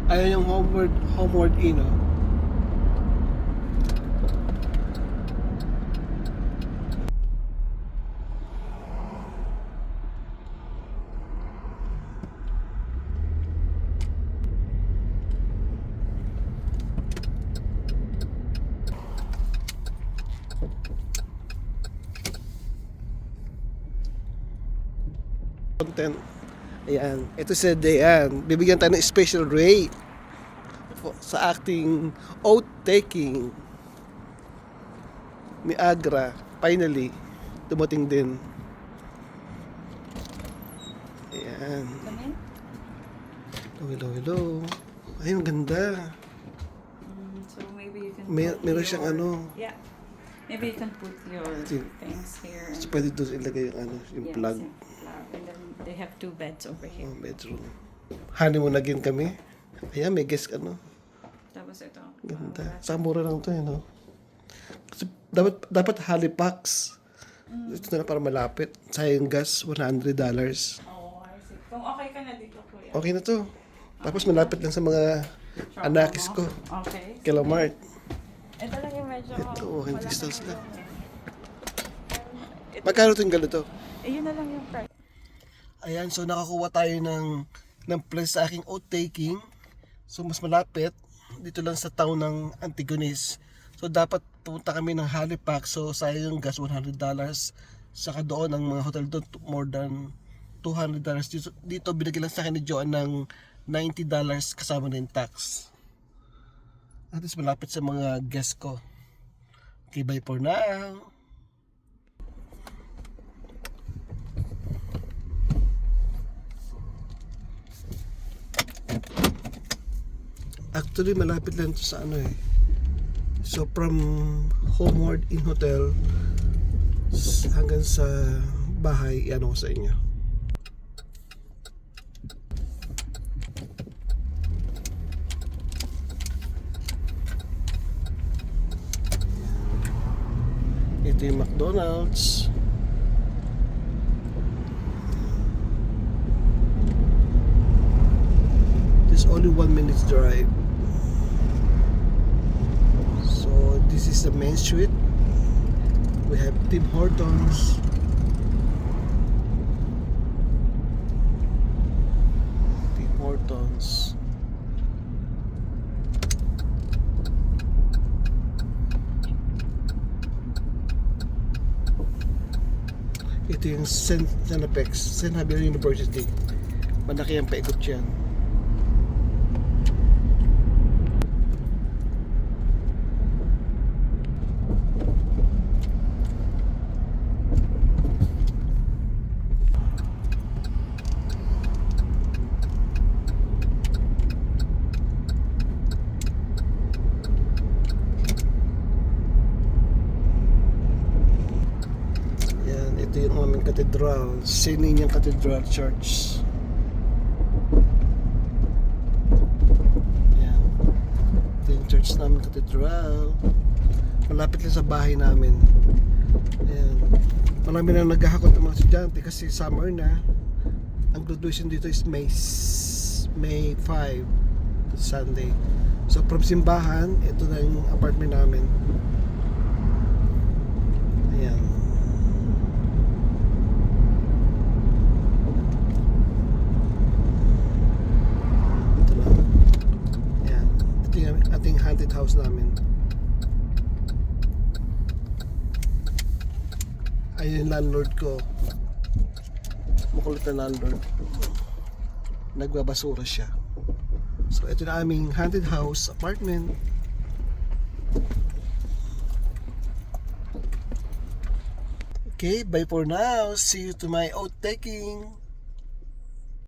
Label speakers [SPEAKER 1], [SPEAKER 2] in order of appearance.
[SPEAKER 1] Ayan yung homeward inn, oh. Content. Ayan, ito si Dayan. Bibigyan tayo ng special rate sa acting oath taking ni Agra. Finally, dumating din. Ayan. Hello, hello. Ay, ang ganda.
[SPEAKER 2] So maybe you can
[SPEAKER 1] Meron siyang ano.
[SPEAKER 2] Yeah. Maybe you can put your things here.
[SPEAKER 1] So, pwede doon ilagay yung ano, yung
[SPEAKER 2] Yes,
[SPEAKER 1] plug.
[SPEAKER 2] yung plug. And then they have 2 beds over here.
[SPEAKER 1] Oh, bedroom. Honeymoon again kami. Ayan, may guest ano.
[SPEAKER 2] Tapos ito.
[SPEAKER 1] Ganda. Sa mura lang to, no? Kasi dapat Halifax. Ito na para malapit. Sayang gas, $100.
[SPEAKER 2] Oh, I see. Kung okay ka na dito, kuya.
[SPEAKER 1] Okay na to. Tapos malapit lang sa mga anakis ko.
[SPEAKER 2] Okay.
[SPEAKER 1] Kila Mart.
[SPEAKER 2] Ito lang yung medyo...
[SPEAKER 1] Ito, walking
[SPEAKER 2] malaki
[SPEAKER 1] distance
[SPEAKER 2] yung
[SPEAKER 1] lang.
[SPEAKER 2] room eh.
[SPEAKER 1] Magkano itong ganito?
[SPEAKER 2] Yun na lang yung price.
[SPEAKER 1] Ayan, so nakakuha tayo ng place sa aking oath taking. So mas malapit. Dito lang sa town ng Antigonish. So dapat pupunta kami ng Halifax. So sayang yung gas, $100. Saka doon ang mga hotel doon more than $200. Dito binigyan lang sa akin ni Joan ng $90 kasama na yung tax. At least malapit sa mga guests ko. Okay, bye for now. Actually, malapit lang to sa ano eh. So from Homeward Inn Hotel hanggang sa bahay, ano ko sa inyo. Ito yung McDonald's. It's only 1 minute's drive. So this is the main street. We have Tim Hortons. Tim Hortons. Ito yung St. Xavier University. Malaki ang paikot yan. Ito yung aming cathedral, St. Ninian Cathedral Church. Yan. Ito yung church namin, cathedral. Malapit lang sa bahay namin. Ayan. Marami na naghahakot ng mga estudyante kasi summer na. Ang graduation dito is May 5, Sunday. So from simbahan, ito na yung apartment namin. Ayan. Ating haunted house namin. Ayun yung landlord ko. Makulit na landlord. Nagbabasura siya. So ito na aming haunted house apartment. Okay, bye for now. See you to my oath taking.